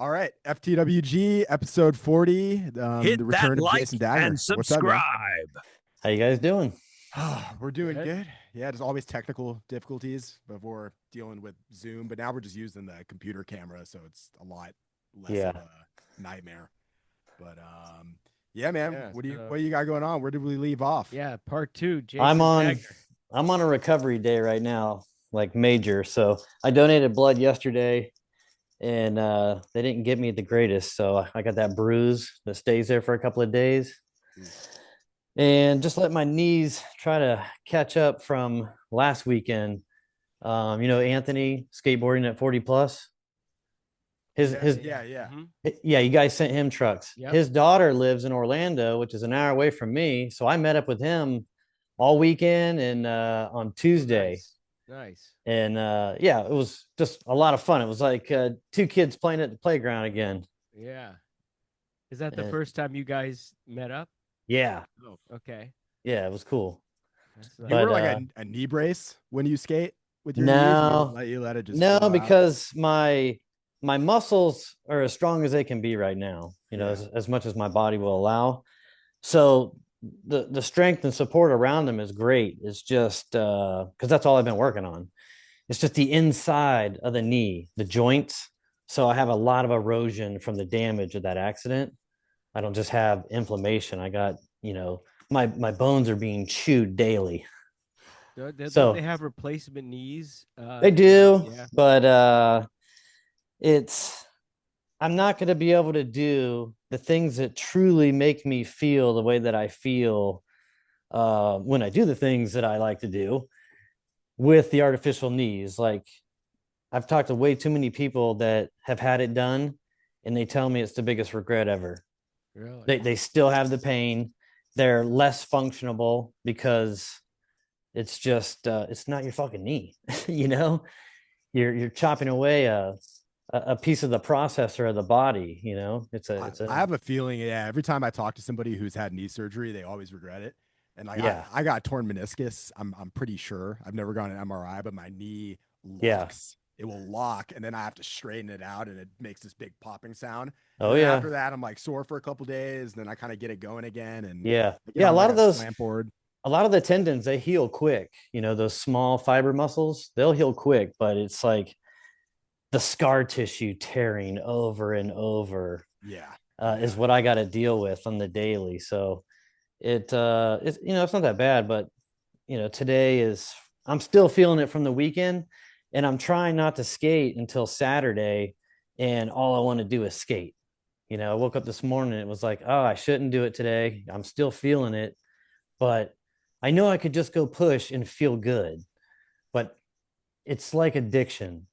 All right, FTWG episode 40. Hit The that return of like Jayson Dagner. and What's up, man? subscribe. How you guys doing? We're doing Good. good. Yeah, there's always technical difficulties before dealing with Zoom, but now we're just using the computer camera, so it's a lot less of a nightmare. But yeah, man. Yeah, what do you got going on? Where did we leave off? Yeah, part two. Jayson I'm on Dagner. I'm on a recovery day right now, like major. So I donated blood yesterday and they didn't get me the greatest. So I got that bruise that stays there for a couple of days. And just let my knees try to catch up from last weekend. Anthony skateboarding at 40 plus. Yeah. Yeah, you guys sent him trucks. Yep. His daughter lives in Orlando, which is an hour away from me. So I met up with him all weekend and on Tuesday. Nice. And it was just a lot of fun. It was like two kids playing at the playground again. Yeah. Is that the first time you guys met up? Yeah. Oh, okay. Yeah, it was cool. You But, were like a knee brace when you skate with your No. knees? You let it just No, flow out? because my muscles are as strong as they can be right now, Yeah. as much as my body will allow. So the strength and support around them is great. It's just because that's all I've been working on. It's just the inside of the knee, the joints. So I have a lot of erosion from the damage of that accident. I don't just have inflammation. I got, my bones are being chewed daily. Don't they have replacement knees? They do, Yeah. but I'm not going to be able to do the things that truly make me feel the way that I feel when I do the things that I like to do with the artificial knees. Like, I've talked to way too many people that have had it done, and they tell me it's the biggest regret ever. Really? They still have the pain. They're less functionable because it's just it's not your fucking knee. You're chopping away a piece of the processor of the body. I have a feeling, every time I talk to somebody who's had knee surgery, they always regret it. And like, Yeah. I got torn meniscus. I'm pretty sure. I've never gone an MRI, but my knee Yeah. locks. It will lock, and then I have to straighten it out, and it makes this big popping sound. Oh, And then yeah. After that, I'm like sore for a couple days, and then I kind of get it going again. And Yeah. I get Yeah. on, A lot like, of those, slant board. a lot of the tendons, they heal quick. Those small fiber muscles, they'll heal quick, but it's like the scar tissue tearing over and over Yeah. is what I got to deal with on the daily. So it's it's not that bad, but today I'm still feeling it from the weekend, and I'm trying not to skate until Saturday, and all I want to do is skate. I woke up this morning and it was like, oh, I shouldn't do it today. I'm still feeling it, but I know I could just go push and feel good. But it's like addiction.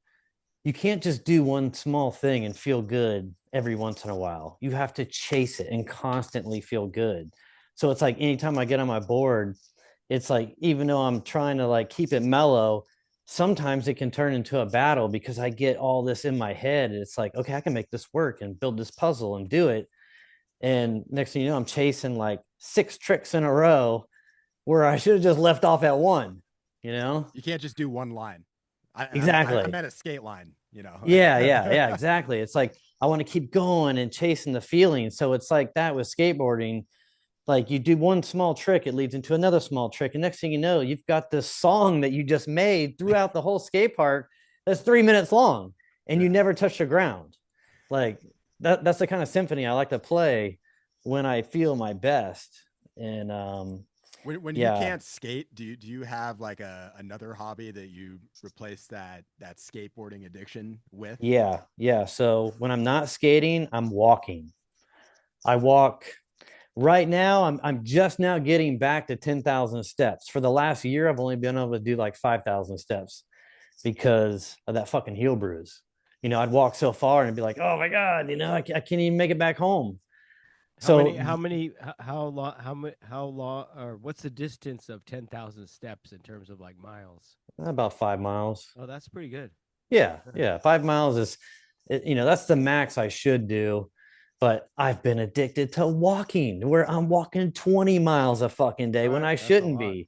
You can't just do one small thing and feel good every once in a while. You have to chase it and constantly feel good. So it's like anytime I get on my board, it's like, even though I'm trying to like keep it mellow, sometimes it can turn into a battle because I get all this in my head. And it's like, okay, I can make this work and build this puzzle and do it. And next thing you know, I'm chasing like 6 tricks in a row where I should have just left off at one. You can't just do one line. Exactly. I meant a skate line, Yeah, exactly. It's like I want to keep going and chasing the feeling. So it's like that with skateboarding. Like, you do one small trick, it leads into another small trick, and next thing you know, you've got this song that you just made throughout the whole skate park that's 3 minutes long, and you never touch the ground. Like, that's the kind of symphony I like to play when I feel my best. And when you can't skate, do you have like another hobby that you replace that skateboarding addiction with? Yeah. So when I'm not skating, I'm walking. I walk. Right now, I'm just now getting back to 10,000 steps. For the last year, I've only been able to do like 5,000 steps because of that fucking heel bruise. I'd walk so far and be like, oh my God, I can't even make it back home. How long, or what's the distance of 10,000 steps in terms of like miles? About 5 miles. Oh, that's pretty good. Yeah. 5 miles is, that's the max I should do. But I've been addicted to walking, where I'm walking 20 miles a fucking day when I shouldn't be.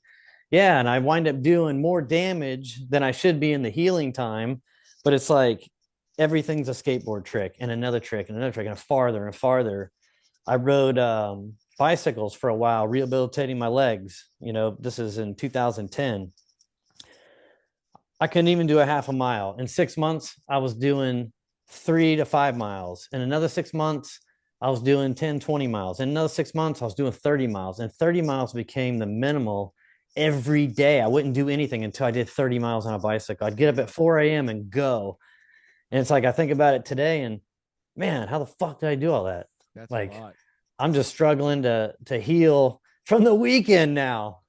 Yeah. And I wind up doing more damage than I should be in the healing time. But it's like, everything's a skateboard trick and another trick and another trick and farther and farther. I rode bicycles for a while, rehabilitating my legs. This is in 2010. I couldn't even do a half a mile. In 6 months, I was doing 3 to 5 miles. In another 6 months, I was doing 10, 20 miles. In another 6 months, I was doing 30 miles. And 30 miles became the minimal every day. I wouldn't do anything until I did 30 miles on a bicycle. I'd get up at 4 a.m. and go. And it's like, I think about it today and man, how the fuck did I do all that? That's like, a lot. I'm just struggling to heal from the weekend now.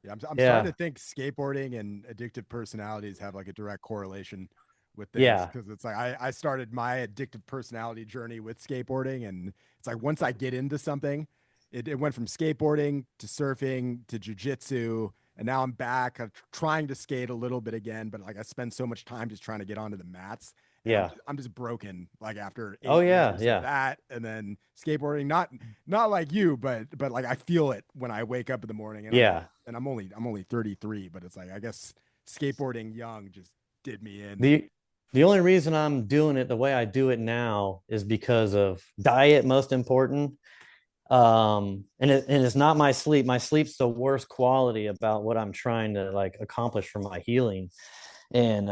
Yeah, I'm starting to think skateboarding and addictive personalities have like a direct correlation with things, because it's like I started my addictive personality journey with skateboarding, and it's like once I get into something, it went from skateboarding to surfing to jujitsu, and now I'm back. I'm trying to skate a little bit again, but like I spend so much time just trying to get onto the mats. And I'm just broken. Like after 8 years of that, and then skateboarding, not like you, but like I feel it when I wake up in the morning. And I'm only 33, but it's like I guess skateboarding young just did me in. The only reason I'm doing it the way I do it now is because of diet, most important. And it's not my sleep. My sleep's the worst quality about what I'm trying to like accomplish for my healing. And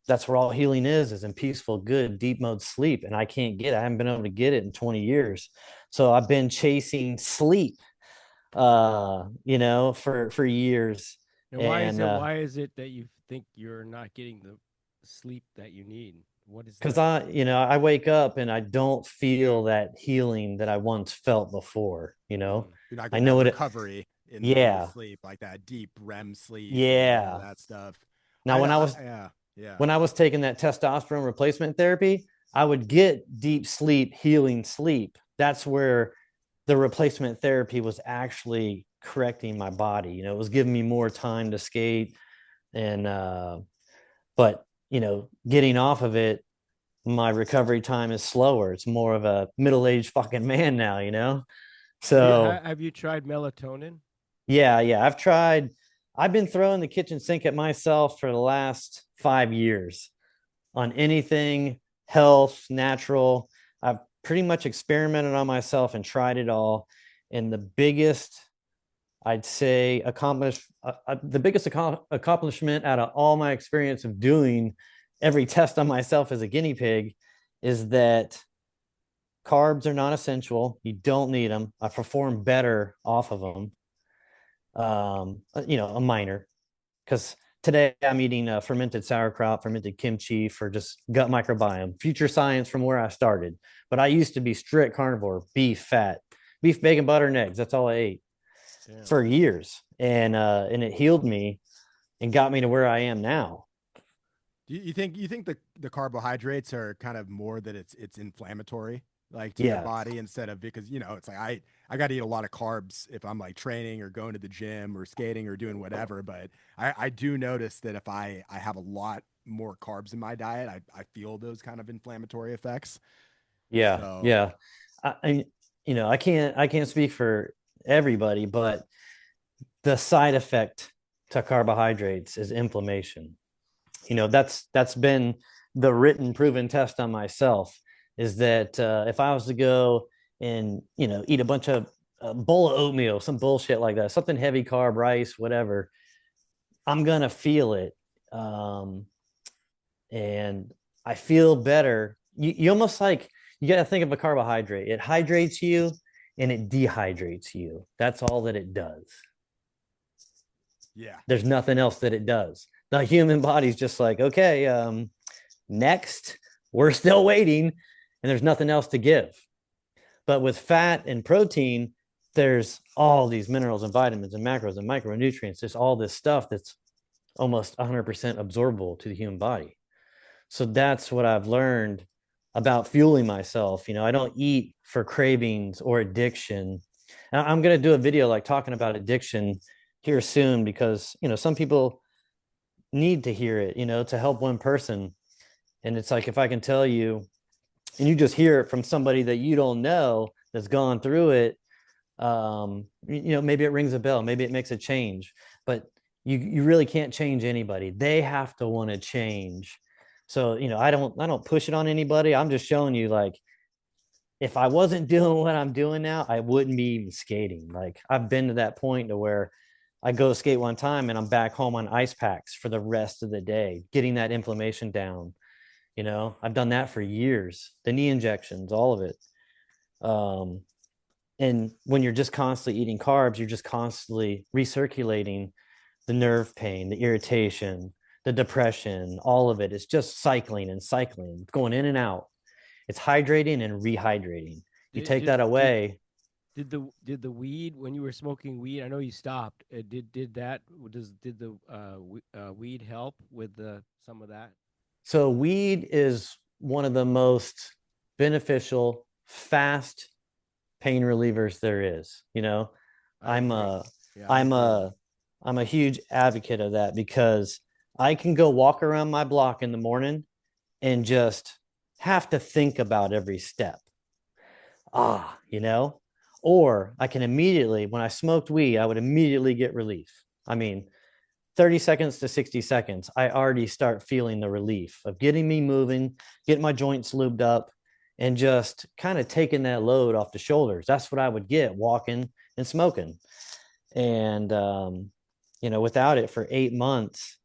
that's where all healing is in peaceful, good, deep mode sleep. And I haven't been able to get it in 20 years. So I've been chasing sleep, for years. And why is it that you think you're not getting the sleep that you need? What is that? Because I wake up and I don't feel that healing that I once felt before. You're not I know that what recovery in the sleep, like that deep REM sleep, and all that stuff. Now, when I was taking that testosterone replacement therapy, I would get deep sleep, healing sleep. That's where the replacement therapy was actually correcting my body. It was giving me more time to skate. And, but, getting off of it, my recovery time is slower. It's more of a middle-aged fucking man now. So have you tried melatonin? Yeah. I've been throwing the kitchen sink at myself for the last 5 years on anything health, natural. I've pretty much experimented on myself and tried it all. And the biggest, I'd say, accomplishment out of all my experience of doing every test on myself as a guinea pig is that carbs are not essential. You don't need them. I perform better off of them. A minor, because today I'm eating fermented sauerkraut, fermented kimchi for just gut microbiome, future science from where I started. But I used to be strict carnivore, beef, bacon, butter, and eggs. That's all I ate for years. And it healed me and got me to where I am now. Do you think the carbohydrates are kind of more that it's inflammatory, like to your body, instead of, because it's like I got to eat a lot of carbs if I'm like training or going to the gym or skating or doing whatever, but I do notice that if I have a lot more carbs in my diet, I feel those kind of inflammatory effects. I can't speak for everybody, but the side effect to carbohydrates is inflammation. That's been the written proven test on myself, is that if I was to go and eat a bunch of bowl of oatmeal, some bullshit like that, something heavy carb, rice, whatever, I'm gonna feel it, and I feel better. You almost like, you got to think of a carbohydrate. It hydrates you and it dehydrates you. That's all that it does. There's nothing else that it does. The human body's just like, okay, next, we're still waiting, and there's nothing else to give. But with fat and protein, there's all these minerals and vitamins and macros and micronutrients. There's all this stuff that's almost 100% absorbable to the human body. So that's what I've learned about fueling myself. I don't eat for cravings or addiction. And I'm going to do a video like talking about addiction here soon, because, some people need to hear it, to help one person. And it's like, if I can tell you, and you just hear it from somebody that you don't know that's gone through it, maybe it rings a bell, maybe it makes a change. But you really can't change anybody. They have to want to change So, I don't push it on anybody. I'm just showing you, like, if I wasn't doing what I'm doing now, I wouldn't be even skating. Like, I've been to that point to where I go skate one time and I'm back home on ice packs for the rest of the day, getting that inflammation down. I've done that for years. The knee injections, all of it. And when you're just constantly eating carbs, you're just constantly recirculating the nerve pain, the irritation, the depression, all of it. It's just cycling and cycling, going in and out. It's hydrating and rehydrating. You take that away. Did the weed, when you were smoking weed? I know you stopped. Did the weed help with some of that? So weed is one of the most beneficial, fast pain relievers there is. I'm a I'm a huge advocate of that, because I can go walk around my block in the morning and just have to think about every step. Or I can immediately, when I smoked weed, I would immediately get relief. I mean, 30 seconds to 60 seconds, I already start feeling the relief of getting me moving, getting my joints lubed up, and just kind of taking that load off the shoulders. That's what I would get walking and smoking. And, without it for 8 months,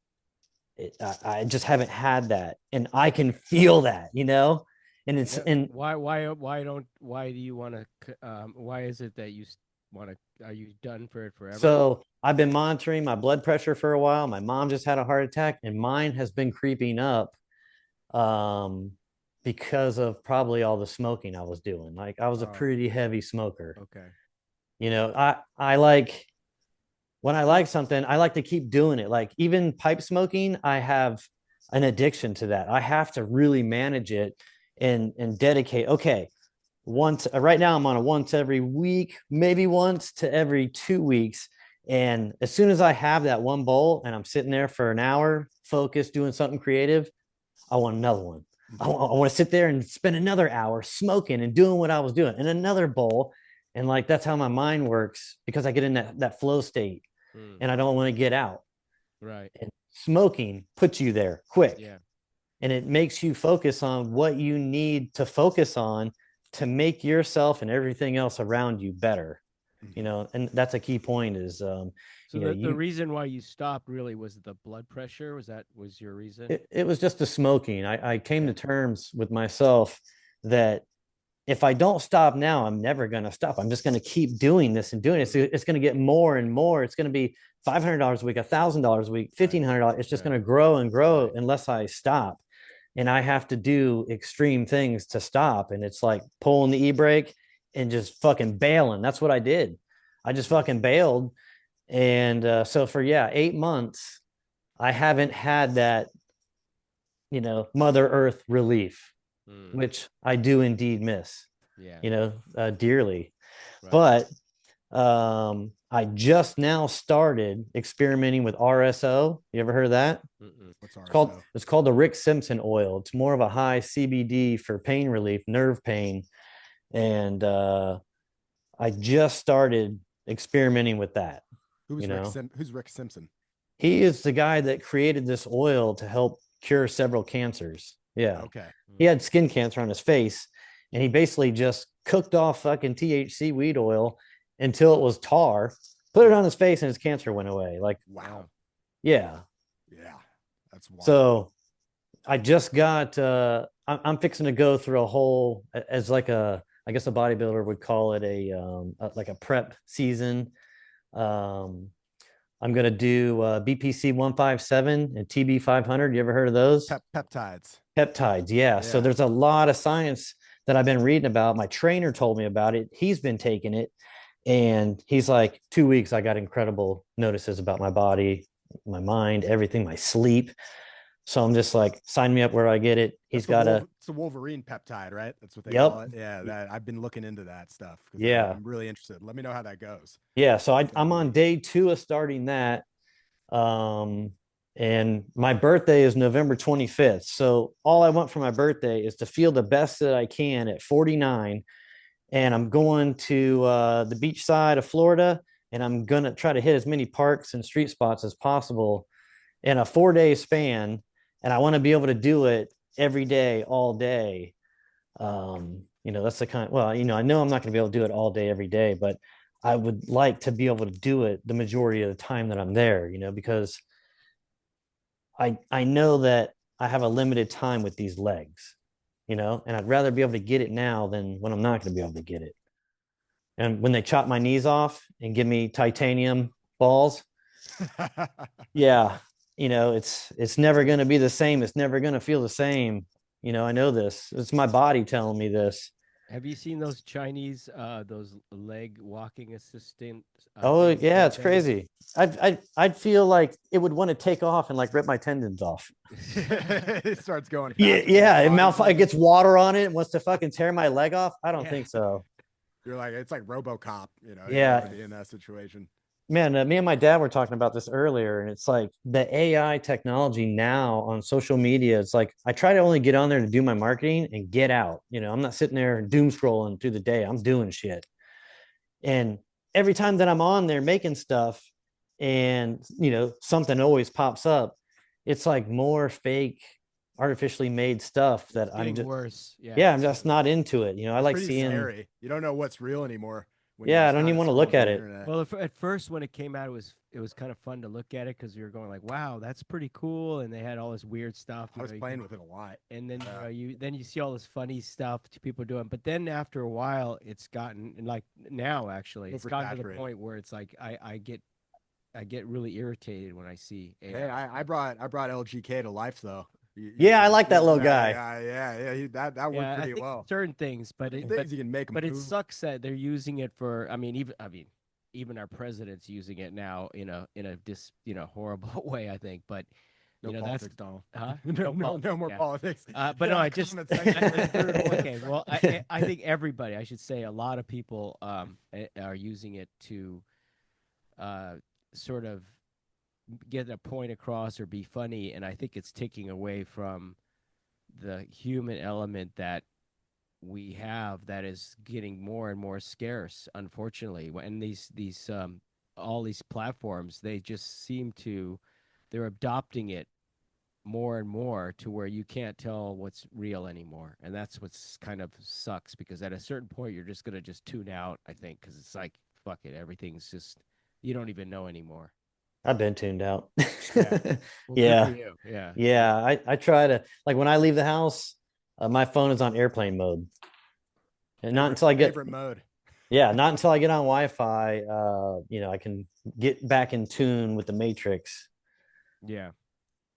I just haven't had that. And I can feel that, and it's, and why do you want to, why is it that you want to, are you done for it forever? So I've been monitoring my blood pressure for a while. My mom just had a heart attack, and mine has been creeping up because of probably all the smoking I was doing. Like, I was a pretty heavy smoker. Okay. I like, when I like something, I like to keep doing it. Like, even pipe smoking, I have an addiction to that. I have to really manage it and dedicate. Okay, once right now I'm on a once every week, maybe once to every 2 weeks. And as soon as I have that one bowl and I'm sitting there for an hour focused doing something creative, I want another one. I want to sit there and spend another hour smoking and doing what I was doing, and another bowl. And like, that's how my mind works, because I get in that flow state and I don't want to get out. Right. And smoking puts you there quick. Yeah. And it makes you focus on what you need to focus on to make yourself and everything else around you better. And that's a key point is, so the reason why you stopped really was the blood pressure. Was your reason? It was just the smoking. I came to terms with myself that if I don't stop now, I'm never going to stop. I'm just going to keep doing this and doing it. So it's going to get more and more. It's going to be $500 a week, $1,000 a week, $1,500. It's just going to grow and grow unless I stop. And I have to do extreme things to stop. And it's like pulling the e-brake and just fucking bailing. That's what I did. I just fucking bailed. And so for 8 months, I haven't had that, Mother Earth relief, which I do indeed miss, dearly. Right. But I just now started experimenting with RSO. You ever heard of that? What's RSO? It's called the Rick Simpson oil. It's more of a high CBD for pain relief, nerve pain. And I just started experimenting with that. Who's Rick Simpson? He is the guy that created this oil to help cure several cancers. Yeah. Okay. He had skin cancer on his face, and he basically just cooked off fucking THC weed oil until it was tar, put it on his face, and his cancer went away. Like, wow. Yeah. Yeah. That's wild. So I just got, I'm fixing to go through a whole, as like I guess a bodybuilder would call it like a prep season. I'm going to do BPC 157 and TB 500. You ever heard of those? Peptides. Peptides. Yeah. So there's a lot of science that I've been reading about. My trainer told me about it. He's been taking it, and he's like, 2 weeks, I got incredible notices about my body, my mind, everything, my sleep. So I'm just like, sign me up where I get it. It's a Wolverine peptide, right? That's what they call it. Yeah, I've been looking into that stuff. Yeah, I'm really interested. Let me know how that goes. Yeah, so I'm on day 2 of starting that, and my birthday is November 25th. So all I want for my birthday is to feel the best that I can at 49, and I'm going to the beach side of Florida, and I'm gonna try to hit as many parks and street spots as possible in a 4-day span. And I want to be able to do it every day, all day, that's the kind, well, I know I'm not going to be able to do it all day, every day, but I would like to be able to do it the majority of the time that I'm there, because I know that I have a limited time with these legs, and I'd rather be able to get it now than when I'm not going to be able to get it. And when they chop my knees off and give me titanium balls, yeah, it's never going to be the same. It's never going to feel the same. I know this. It's my body telling me this. Have you seen those Chinese, those leg walking assistant? Oh yeah, it's things? crazy. I'd feel like it would want to take off and like rip my tendons off. It starts going. Yeah. It gets water on it and wants to fucking tear my leg off. I don't think so. You're like, it's like RoboCop, Yeah. in that situation. Man, me and my dad were talking about this earlier, and it's like the AI technology now on social media. It's like I try to only get on there to do my marketing and get out. I'm not sitting there doom scrolling through the day. I'm doing shit. And every time that I'm on there making stuff and, something always pops up, it's like more fake, artificially made stuff that I'm just worse. Yeah, I'm just not into it. I like seeing. Scary. You don't know what's real anymore. Yeah, I don't even want to look at it. Well, at first when it came out, it was kind of fun to look at it because you're going like, "Wow, that's pretty cool," and they had all this weird stuff. I was playing with it a lot, and then you see all this funny stuff people doing. But then after a while, it's gotten like now actually, it's gotten to the point where it's like I get really irritated when I see AI. Hey, I brought LGK to life though. I like that little guy. Yeah. That worked pretty well. Certain things, but you can make them. But it sucks that they're using it for. Even our president's using it now in a horrible way. I think, but no politics, that's Donald. Huh? No more politics. But no, I just okay. Well, I think everybody. I should say a lot of people are using it to sort of get a point across or be funny, and I think it's taking away from the human element that we have that is getting more and more scarce, unfortunately. And these all these platforms, they just seem to they're adopting it more and more to where you can't tell what's real anymore, and that's what's kind of sucks, because at a certain point you're just gonna just tune out, I think, because it's like fuck it, everything's just you don't even know anymore. I've been tuned out. Yeah. I try to, like, when I leave the house, my phone is on airplane mode, and not until I get favorite mode. Yeah, not until I get on Wi-Fi. I can get back in tune with the Matrix. Yeah.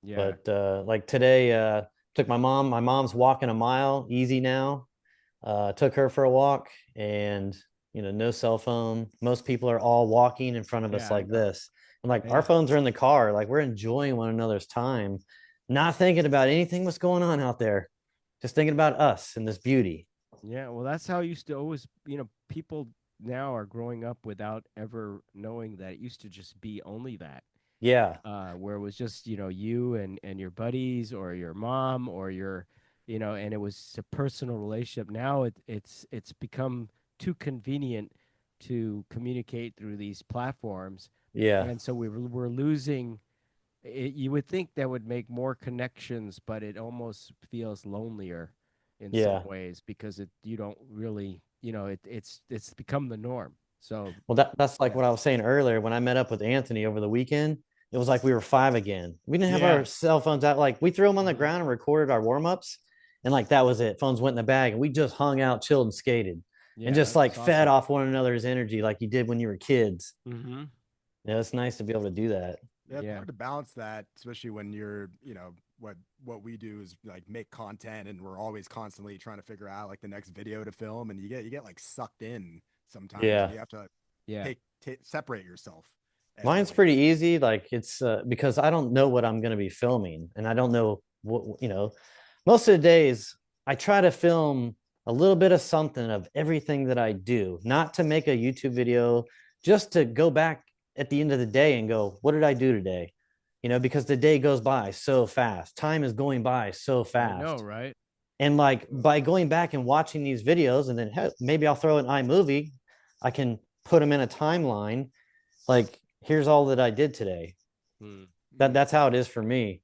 But like today, took my mom. My mom's walking a mile easy now. Took her for a walk, and no cell phone. Most people are all walking in front of us like this. And like our phones are in the car, like we're enjoying one another's time, not thinking about anything what's going on out there, just thinking about us and this beauty. Yeah, well, that's how it used to always, people now are growing up without ever knowing that it used to just be only that. Yeah. Where it was just, you and your buddies or your mom or your, and it was a personal relationship. Now it's become too convenient to communicate through these platforms. Yeah. And so we're losing. You would think that would make more connections, but it almost feels lonelier in some ways, because you don't really, it's become the norm. So that's like what I was saying earlier. When I met up with Anthony over the weekend, it was like we were 5 again. We didn't have our cell phones out. Like we threw them on the ground and recorded our warm-ups, and like that was it. Phones went in the bag, and we just hung out, chilled, and skated, and just like fed off one another's energy like you did when you were kids. Mm-hmm. It's nice to be able to do that. Yeah, it's hard to balance that, especially when you're, what we do is like make content, and we're always constantly trying to figure out like the next video to film, and you get like sucked in sometimes. Yeah, you have to separate yourself. Mine's pretty easy. Like it's because I don't know what I'm going to be filming, and I don't know what most of the days I try to film a little bit of something of everything that I do, not to make a YouTube video, just to go back at the end of the day and go, what did I do today? Because the day goes by so fast. Time is going by so fast. I know, right? And like by going back and watching these videos, and then maybe I'll throw an iMovie, I can put them in a timeline. Like, here's all that I did today. That's how it is for me.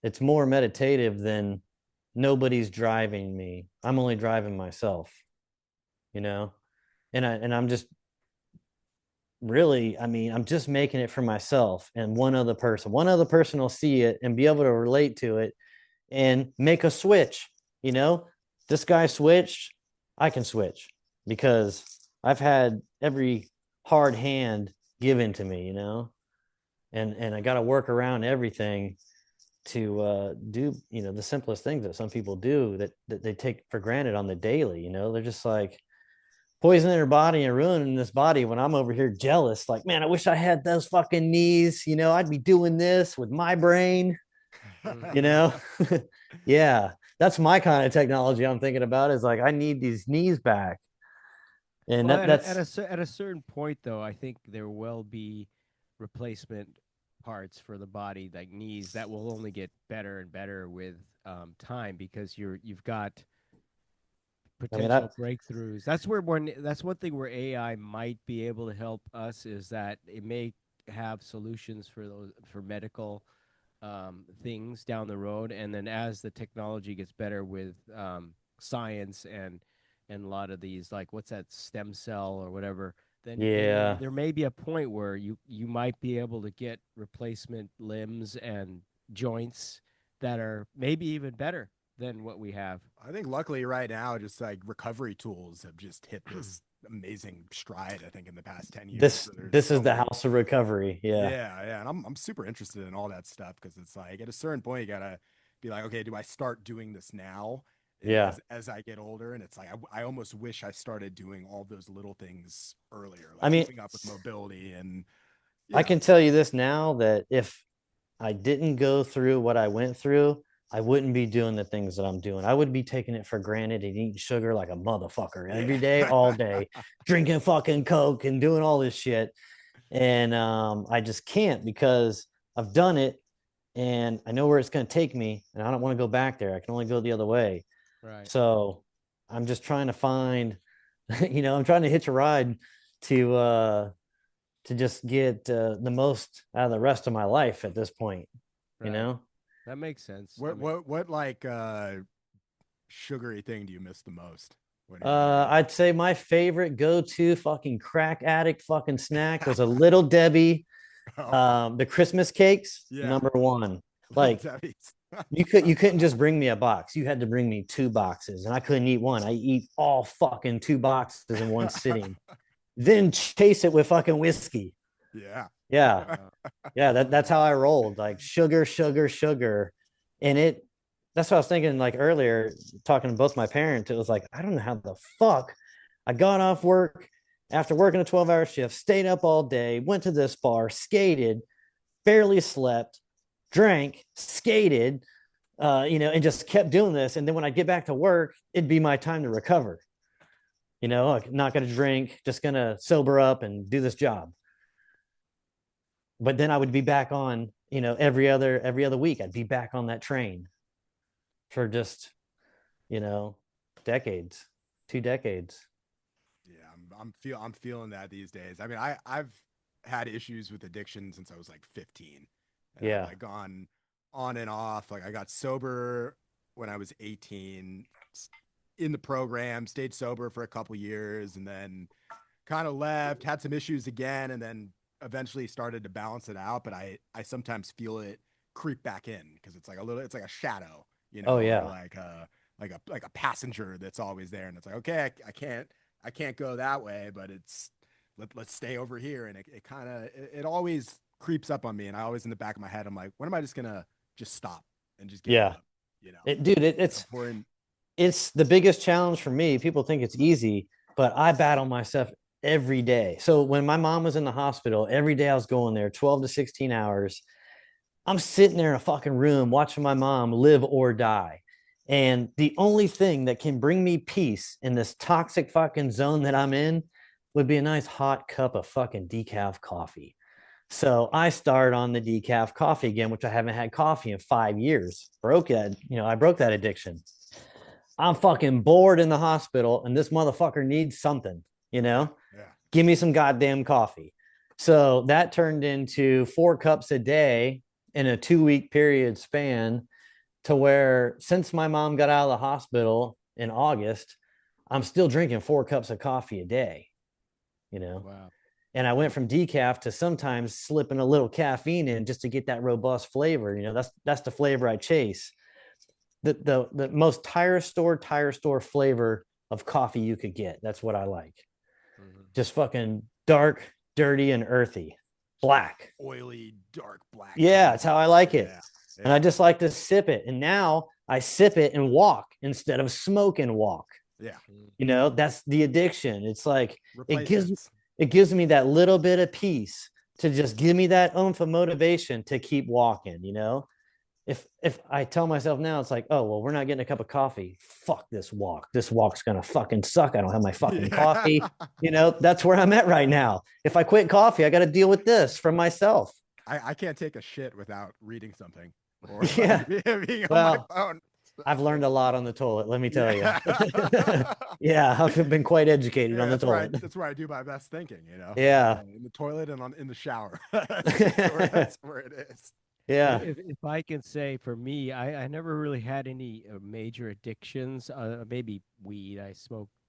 It's more meditative than nobody's driving me. I'm only driving myself, you know? And I'm just really, I mean, I'm just making it for myself and one other person. One other person will see it and be able to relate to it and make a switch. You know, this guy switched, I can switch because I've had every hard hand given to me, you know, and I got to work around everything to do, you know, the simplest things that some people do that they take for granted on the daily. You know, they're just like poisoning their body and ruining this body when I'm over here jealous. Like, man, I wish I had those fucking knees. You know, I'd be doing this with my brain, you know? Yeah, that's my kind of technology I'm thinking about is like, I need these knees back. And Well, that's at a certain point, though, I think there will be replacement parts for the body, like knees, that will only get better and better with time because you've got I mean, I, potential breakthroughs. That's one thing where AI might be able to help us is that it may have solutions for those for medical things down the road, and then as the technology gets better with science and a lot of these like what's that stem cell or whatever, then yeah. there may be a point where you might be able to get replacement limbs and joints that are maybe even better than what we have. I think luckily right now, just like recovery tools have just hit this amazing stride. I think in the past 10 years, This so there's this is so the many. house of recovery. Yeah. Yeah, and I'm super interested in all that stuff because it's like at a certain point you gotta be like, okay, do I start doing this now Yeah. as I get older? And it's like I almost wish I started doing all those little things earlier, I like mean, keeping up with mobility and you I know, can tell you this now that if I didn't go through what I went through, I wouldn't be doing the things that I'm doing. I would be taking it for granted and eating sugar like a motherfucker every day, yeah. all day, drinking fucking Coke and doing all this shit. And I just can't because I've done it and I know where it's going to take me and I don't want to go back there. I can only go the other way. Right. So I'm just trying to find, you know, I'm trying to hitch a ride to just get the most out of the rest of my life at this point, you Right. know? That makes sense. What like sugary thing do you miss the most when you're younger? I'd say my favorite go-to fucking crack addict fucking snack was a Little Debbie. Oh, The Christmas cakes, yeah, number one. little Like Debbie's. you couldn't just bring me a box. You had to bring me two boxes, and I couldn't eat one. I eat all fucking two boxes in one sitting. Then chase it with fucking whiskey. Yeah. Yeah. Uh, Yeah, that's how I rolled. Like sugar, sugar, sugar. And that's what I was thinking like earlier, talking to both my parents. It was like, I don't know how the fuck I got off work after working a 12-hour shift, stayed up all day, went to this bar, skated, barely slept, drank, skated, you know, and just kept doing this. And then when I get back to work, it'd be my time to recover. You know, like not gonna drink, just gonna sober up and do this job. But then I would be back on, you know, every other week. I'd be back on that train for just, you know, decades, 2 decades. Yeah, I'm feeling that these days. I mean, I've had issues with addiction since I was like 15, and I've Yeah. like gone on and off. Like I got sober when I was 18 in the program, stayed sober for a couple years, and then kind of left, had some issues again, and then eventually started to balance it out. But I sometimes feel it creep back in because it's like a little, it's like a shadow, you Oh know, or yeah. like a passenger that's always there, and it's like okay, I can't go that way, but it's let's stay over here, and it kind of it always creeps up on me, and I always in the back of my head I'm like, when am I just gonna just stop and just give it Yeah. up, you know? Dude, It's important. it's the biggest challenge for me. People think it's easy, but I battle myself every day. So when my mom was in the hospital, every day I was going there 12 to 16 hours. I'm sitting there in a fucking room watching my mom live or die. And the only thing that can bring me peace in this toxic fucking zone that I'm in would be a nice hot cup of fucking decaf coffee. So I started on the decaf coffee again, which I haven't had coffee in 5 years. Broke that, you know, I broke that addiction. I'm fucking bored in the hospital and this motherfucker needs something, you Yeah, know? yeah. Give me some goddamn coffee. So that turned into 4 cups a day in a 2 week period span. to where since my mom got out of the hospital in August, I'm still drinking 4 cups of coffee a day, you know? Wow. And I went from decaf to sometimes slipping a little caffeine in just to get that robust flavor. You know, that's the flavor I chase. The most tire store flavor of coffee you could get. That's what I like. Mm-hmm. Just fucking dark, dirty, and earthy. Black. Oily, dark black. Yeah, that's how I like it. Yeah. And I just like to sip it. And now I sip it and walk instead of smoke and walk. Yeah. You know, that's the addiction. It's like it gives me that little bit of peace to just give me that oomph of motivation to keep walking, you know? If I tell myself now, it's like, oh, well, we're not getting a cup of coffee. Fuck this walk. This walk's going to fucking suck. I don't have my fucking coffee. You know, that's where I'm at right now. If I quit coffee, I got to deal with this for myself. I can't take a shit without reading something or being well, on my phone. I've learned a lot on the toilet, let me tell you. Yeah, I've been quite educated on the toilet. That's where I do my best thinking, you know? Yeah. In the toilet and in the shower. That's where it is. Yeah. If I can say for me, I never really had any major addictions. Maybe weed.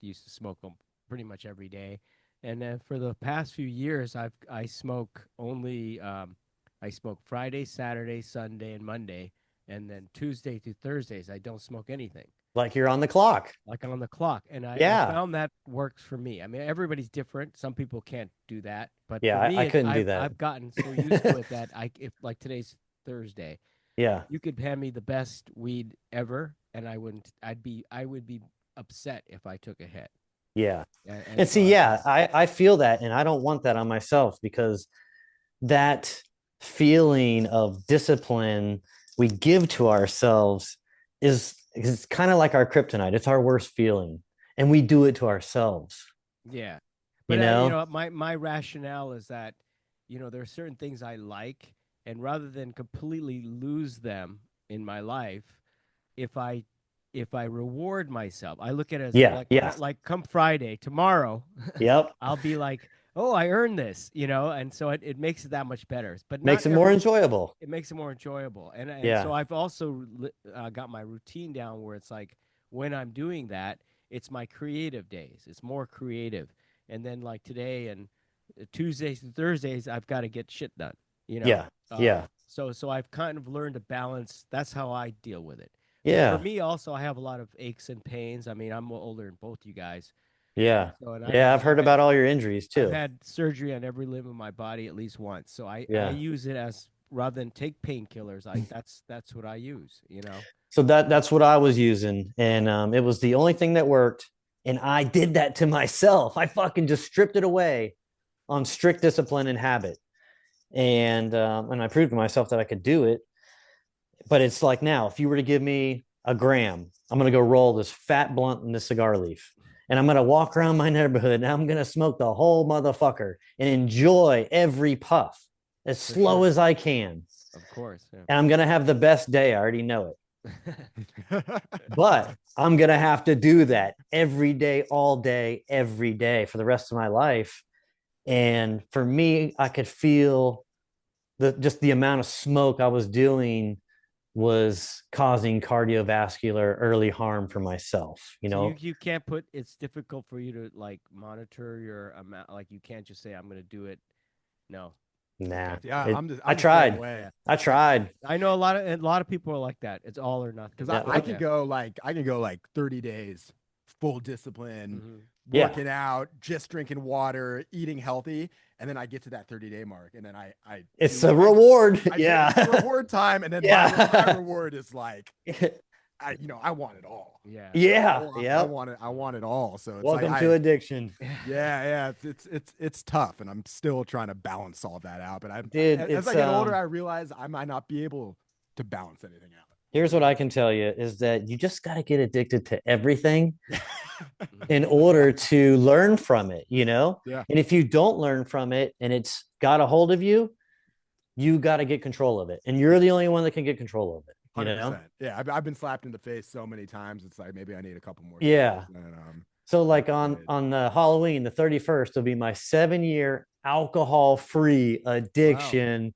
Used to smoke them pretty much every day. And then for the past few years, I smoke only, I smoke Friday, Saturday, Sunday, and Monday. And then Tuesday through Thursdays, I don't smoke anything. Like you're on the clock. Like I'm on the clock. And I found that works for me. I mean, everybody's different. Some people can't do that. But yeah, for me, I couldn't do that. I've gotten so used to it that if like today's Thursday, yeah, you could hand me the best weed ever, and I would be upset if I took a hit. Yeah. And see, I feel that, and I don't want that on myself, because that feeling of discipline we give to ourselves is kind of like our kryptonite. It's our worst feeling, and we do it to ourselves. Yeah. But you know, my rationale is that, you know, there are certain things I like, and rather than completely lose them in my life, if I reward myself, I look at it as like come Friday, tomorrow, yep, I'll be like, oh, I earned this, you know, and so it makes it that much better. But makes it more enjoyable. It makes it more enjoyable, and so I've also got my routine down where it's like when I'm doing that, it's my creative days. It's more creative, and then like today and Tuesdays and Thursdays, I've got to get shit done. You know. Yeah. So I've kind of learned to balance. That's how I deal with it. Yeah. But for me, also, I have a lot of aches and pains. I mean, I'm older than both you guys. Yeah. I've heard about all your injuries too. I've had surgery on every limb of my body at least once. So I use it as, rather than take painkillers, that's what I use, you know? So that's what I was using. And it was the only thing that worked. And I did that to myself. I fucking just stripped it away on strict discipline and habit. And I proved to myself that I could do it. But it's like, now, if you were to give me a gram, I'm going to go roll this fat blunt in this cigar leaf. And I'm going to walk around my neighborhood and I'm going to smoke the whole motherfucker and enjoy every puff as slow as I can. Of course. Yeah. And I'm going to have the best day. I already know it. But I'm going to have to do that every day, all day, every day for the rest of my life. And for me, I could feel just the amount of smoke I was doing was causing cardiovascular early harm for myself. You know, so you can't it's difficult for you to like monitor your amount. Like you can't just say, I'm going to do it. No. Nah. Yeah, I tried. I tried. I know a lot of people are like that. It's all or nothing. Because I can go like 30 days full discipline, working out, just drinking water, eating healthy, and then I get to that 30-day mark, and then it's a reward. Reward time, and then my reward is like, I want it all. I want it all. So it's welcome to addiction. Yeah, it's tough, and I'm still trying to balance all that out. But as I get older, I realize I might not be able to balance anything out. Here's what I can tell you is that you just got to get addicted to everything in order to learn from it, you know? Yeah. And if you don't learn from it and it's got a hold of you, you got to get control of it. And you're the only one that can get control of it. You 100%. know? Yeah. I've been slapped in the face so many times. It's like, maybe I need a couple more. Yeah. And, so like on Halloween, the 31st will be my 7-year alcohol-free addiction,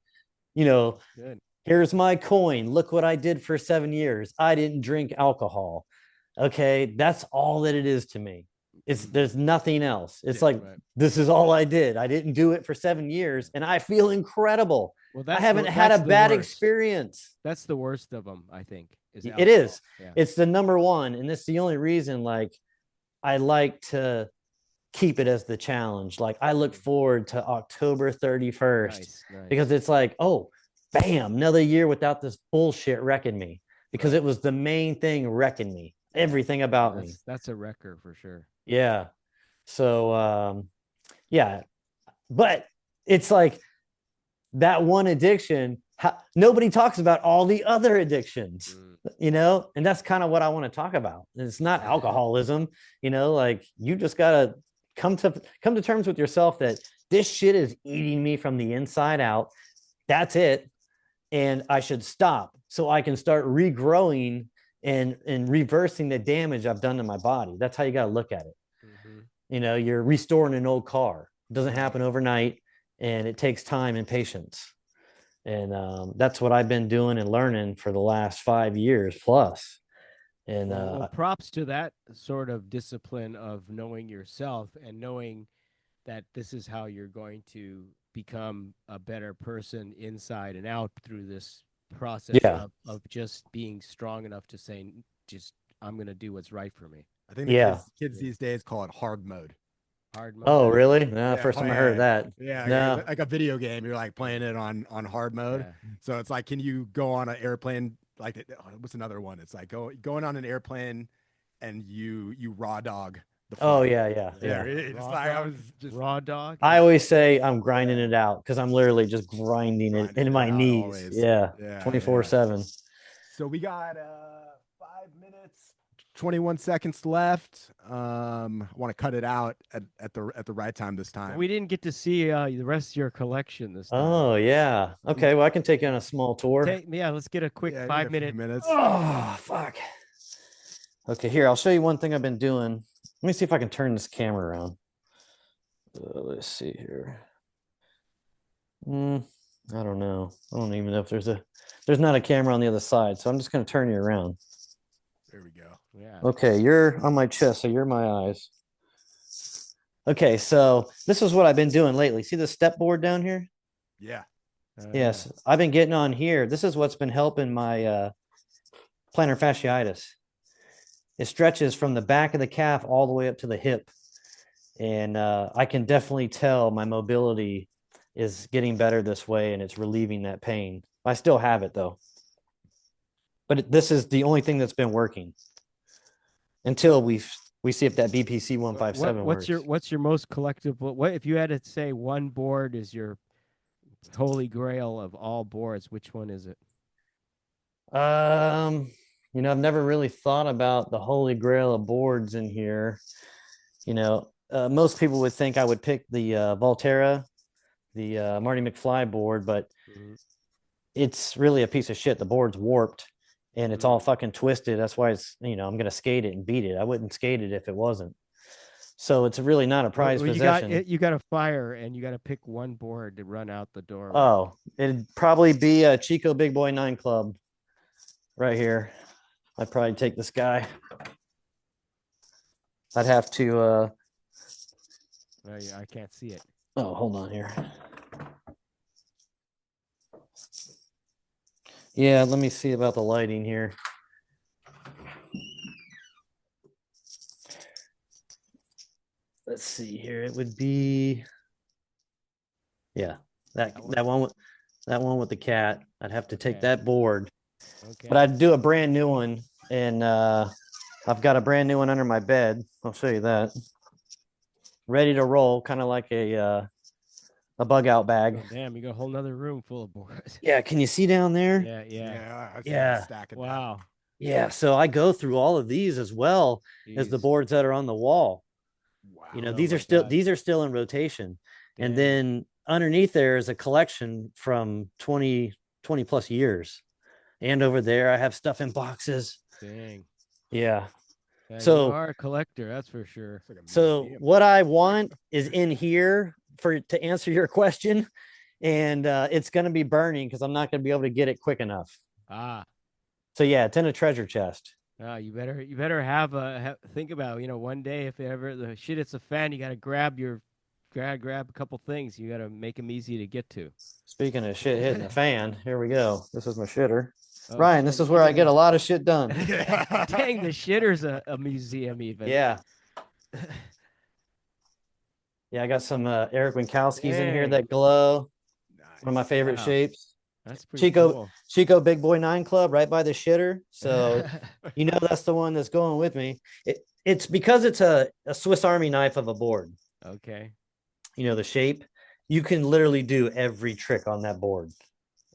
you know, Good. Here's my coin. Look what I did for 7 years. I didn't drink alcohol. Okay, that's all that it is to me. There's nothing else. It's like, this is all I did. I didn't do it for 7 years, and I feel incredible. Well, I haven't had a bad experience. That's the worst of them, I think. It is. Yeah. It's the number one, and it's the only reason. Like, I like to keep it as the challenge. Like, I look forward to October 31st because it's like, oh, bam, another year without this bullshit wrecking me, because it was the main thing wrecking me. Everything about me. That's a wrecker for sure. Yeah. So, yeah, but it's like that one addiction. Nobody talks about all the other addictions, you know, and that's kind of what I want to talk about. It's not alcoholism, you know, like you just gotta come to terms with yourself that this shit is eating me from the inside out. That's it, and I should stop so I can start regrowing and reversing the damage I've done to my body. That's how you got to look at it. You know, you're restoring an old car. It doesn't happen overnight, and it takes time and patience. And that's what I've been doing and learning for the last 5 years plus. And well, props to that sort of discipline of knowing yourself and knowing that this is how you're going to become a better person inside and out through this process of just being strong enough to say, just, I'm going to do what's right for me. I think the kids these days call it hard mode. Hard mode. Oh, really? No, first time I heard that. Yeah. No. Like a video game, you're like playing it on hard mode. Yeah. So it's like, can you go on an airplane? Like, what's another one? It's like going on an airplane and you raw dog the flight. Oh, yeah. It's like, I was just raw dog. I always say I'm grinding it out because I'm literally just grinding it into my knees. Always. Yeah. 24/7. So we got 5 minutes, 21 seconds left. I want to cut it out at the right time this time. We didn't get to see the rest of your collection this time. Oh, yeah. Okay, well, I can take you on a small tour. Let's get a quick 5 minutes. Oh, fuck. Okay, here, I'll show you one thing I've been doing. Let me see if I can turn this camera around. Let's see here. I don't know. I don't even know if there's not a camera on the other side. So I'm just going to turn you around. There we go. Yeah. Okay. You're on my chest. So you're my eyes. Okay. So this is what I've been doing lately. See the step board down here? Yeah. Yes. I've been getting on here. This is what's been helping my plantar fasciitis. It stretches from the back of the calf all the way up to the hip. And I can definitely tell my mobility is getting better this way, and it's relieving that pain. I still have it though. But this is the only thing that's been working until we see if that BPC 157 works. What's your most collectible? What if you had to say one board is your holy grail of all boards? Which one is it? You know, I've never really thought about the holy grail of boards in here. You know, most people would think I would pick the Volterra, the Marty McFly board, but it's really a piece of shit. The board's warped and it's all fucking twisted. That's why it's, you know, I'm going to skate it and beat it. I wouldn't skate it if it wasn't. So it's really not a prized possession. You got a fire and you got to pick one board to run out the door. Oh, it'd probably be a Chico Big Boy 9 Club right here. I'd probably take this guy. I'd have to I can't see it. Oh, hold on here. Yeah, let me see about the lighting here. Let's see here. It would be, yeah, that one with the cat. I'd have to take that board. Okay. But I'd do a brand new one, and I've got a brand new one under my bed. I'll show you that. Ready to roll, kind of like a bug out bag. Oh, damn, you got a whole nother room full of boards. Yeah, can you see down there? Yeah. Wow. Yeah, so I go through all of these as well as the boards that are on the wall. Wow. You know, these are still in rotation. Damn. And then underneath there is a collection from 20 plus years. And over there I have stuff in boxes. Dang. Yeah. So you are a collector, that's for sure. So what I want is in here to answer your question and it's going to be burning because I'm not going to be able to get it quick enough. So yeah, it's in a treasure chest. You better have think about, one day if ever the shit hits a fan, you got to grab a couple things. You got to make them easy to get to. Speaking of shit hitting the fan, here we go. This is my shitter. Ryan, this is where I get a lot of shit done. Dang, the shitter's a museum even. Yeah. Yeah, I got some Eric Winkowski's in here that glow. Nice. One of my favorite shapes. That's pretty cool. Chico Big Boy 9 Club right by the shitter. So that's the one that's going with me. It's because it's a Swiss Army knife of a board. Okay. The shape. You can literally do every trick on that board.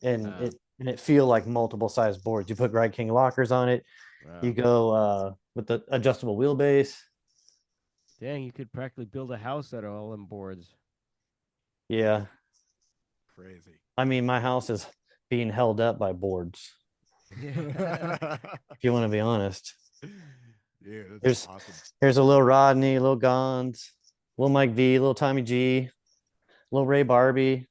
And it feel like multiple size boards. You put Ride King lockers on it. Wow. You go with the adjustable wheelbase. Dang, you could practically build a house out of all them boards. Yeah. Crazy. I mean, my house is being held up by boards. If you want to be honest. Dude, that's awesome. Here's a little Rodney, little Gons, little Mike V, little Tommy G, little Ray Barbie.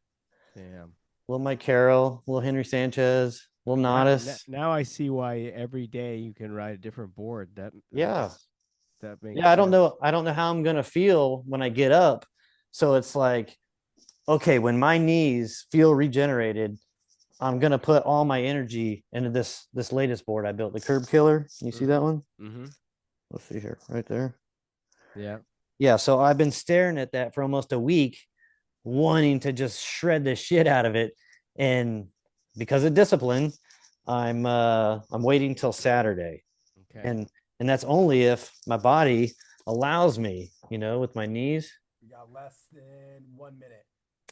Damn. Little Mike Carroll, little Henry Sanchez, little Nodis. Now I see why every day you can ride a different board. That makes sense. I don't know how I'm gonna feel when I get up. So it's like, okay, when my knees feel regenerated, I'm gonna put all my energy into this latest board I built, the Curb Killer. You see that one? Mm-hmm. Let's see here, right there. Yeah. Yeah. So I've been staring at that for almost a week, wanting to just shred the shit out of it, and because of discipline, I'm waiting till Saturday. Okay. And that's only if my body allows me, with my knees. We got less than 1 minute.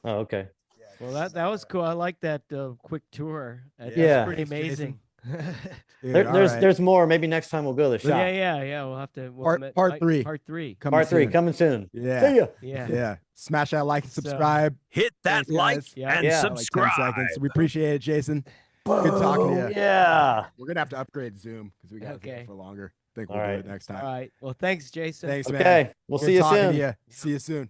Oh, okay. Yeah, well, that was cool. I like that quick tour. That's pretty amazing. Dude, there's more. Maybe next time we'll go to the shop. Yeah. We'll have to part three. Part three coming soon. Yeah. See ya. Yeah. Smash that like and subscribe. Hit that like and subscribe. Like 10 seconds. We appreciate it, Jayson. Good talking to you. Yeah. We're gonna have to upgrade Zoom because we got it for longer. I think we'll do it next time. All right. Well, thanks, Jayson. Thanks, man. Okay. We'll see you soon. See you soon.